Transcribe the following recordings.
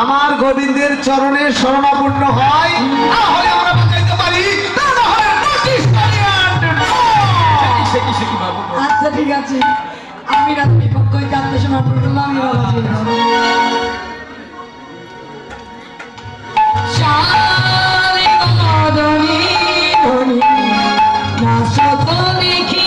আমার গোবিন্দের চরণে শরণাপন্ন হয়, তাহলে আমরা বাঁচাইতে পারি, তা না হয় নোটিশ করিয়ে আনতে বাবু। আচ্ছা ঠিক আছে, আমি রাত্রি পক্ষই জানতে শোনা পড়লাম। আমি বাবাজি শালে মদনী ধনী না সত দেখি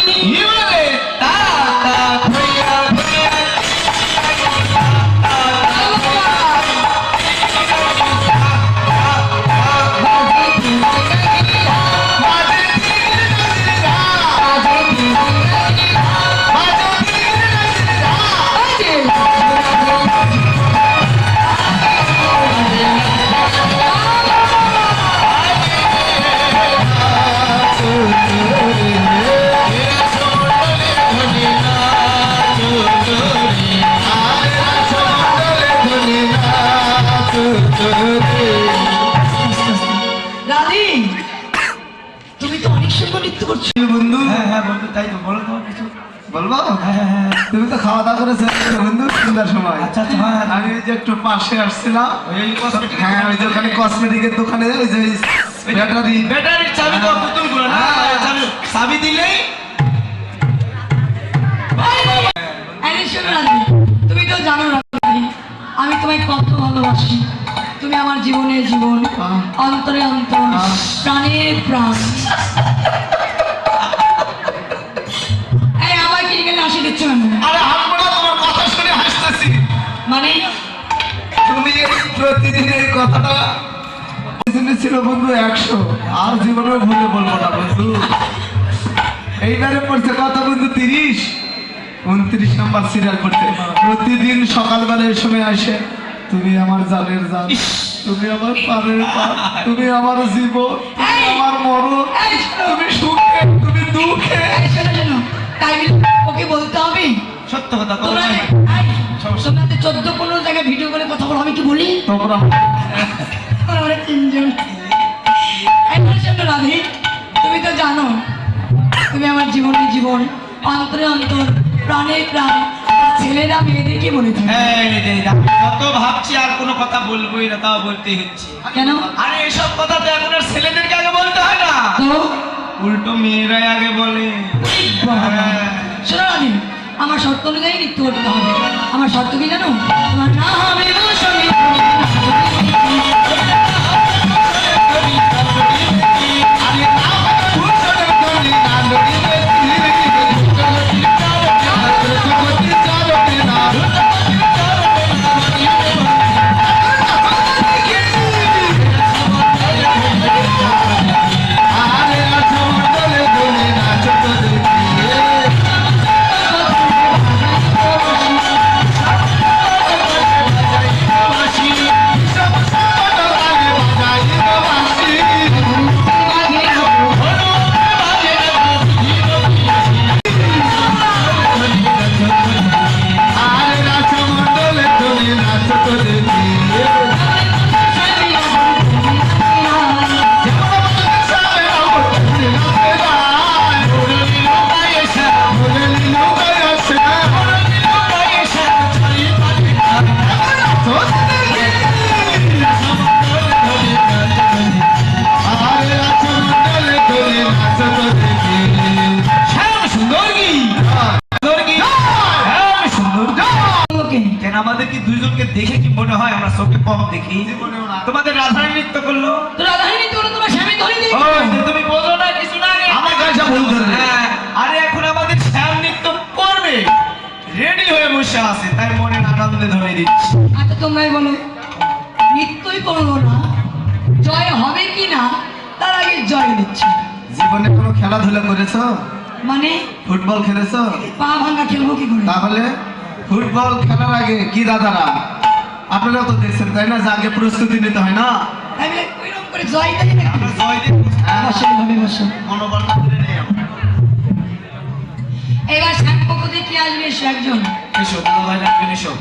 রাধি, তুমি তো অনেক সুন্দর নৃত্য করছো বন্ধু। হ্যাঁ হ্যাঁ বন্ধু, তাই তো বলো তো কিছু। বলবো? হ্যাঁ তুমি তো খাওয়া দাওয়া করেছো বন্ধু সন্ধ্যার সময়। আচ্ছা আচ্ছা, হ্যাঁ আমি ওই যে একটু পাশে আসছিলাম, ওই cosmetic হ্যাঁ ওই যে ওখানে কসমেটিকের দোকানে ওই যে ব্যাটারি ব্যাটারির চাবি তো পুতুলগুলো না, চাবি দিলেই আরে শোনো রাধি, তুমি তো জানো রাধি, আমি তোমায় কত ভালোবাসি। তুমি আমার জীবনের জীবন, অন্তরে অন্তর, প্রাণের প্রাণ। এই আমার কি এখানে হাসি দিচ্ছ কেন? আরে হাসবো না, তোমার কথা শুনে হাসতেছি। মানে তুমি এই প্রতিদিন এই কথাটা ছিল বন্ধু 100, আর জীবনে ভুলে বলবো না বন্ধু। এইবারে পড়ছে কত বন্ধু 30, 29 নম্বর সিরিয়াল পড়ছে। প্রতিদিন সকালবেলা এই সময় আসে, তুমি আমার জানের জান, তুমি আমার প্রাণের প্রাণ, তুমি আমার জীবন, তুমি আমার মরণ, তুমি সুখে তুমি দুঃখে। এই শোনো শোনো, তাই ওকে বলতে হবে সত্য কথা বলো। তোমরা তোমরা 14-15 জায়গায় ভিডিও করে কথা বলো, আমি কি বলি? তোমরা আমরা তিনজন। রাধি, তুমি তো জানো তুমি আমার জীবনের জীবন, অন্তরে অন্তর, প্রাণে প্রাণ। ছেলেরা মেয়েদেরকে বলেছে হ্যাঁ আমি কত ভাবছি আর কোনো কথা বলবোই না, তাও বলতেই হচ্ছে। কেন? আরে এসব কথা তো এখন আর ছেলেদেরকে আগে বলতে হয় না, তো উল্টো মেয়েরাই আগে বলে। শোনো রাধি, আমার শর্ত অনুযায়ী নৃত্য করতে হবে। আমার শর্ত কি জানো? তোমার না হবে আমাদের কি দুইজনকে দেখে কি মনে হয় আমরা চোখে কম দেখি? তোমাদের রাধারানী নৃত্য করলো, তো রাধারানী নৃত্য করলো, তোমার স্বামী ধরে দিই। তুমি বোঝো না কিছু না, আমার কাছে ভুল ধরবে। আরে এখন আমাদের শ্যাম নৃত্য করবে, রেডি হয়ে বসে আছে, তাই মনে আনন্দে ধরে দিচ্ছি। আচ্ছা তোমরাই বলো, নৃত্যই করলো না, জয় হবে কি না তার আগে জয় দিচ্ছে। জীবনে কোনো খেলাধুলা করেছো? মানে ফুটবল খেলেছো? পা ভাঙা খেলবো কি করে? তাহলে ফুটবল খেলার আগে কি দাদারা আপনারা তো দেখছেন তাই না, যে আগে প্রস্তুতি নিতে হয় না? তাই বলে ওইরকম করে জয় দেয় না। আমরা জয় দিই, বসো ভাবে বসো। মনোবলটা ধরে নেই আমরা। এবার শ্যাম পক্ষ থেকে কি আসবে? এসো একজন। এসো দাদা ভাই, ডাকবেন এসো।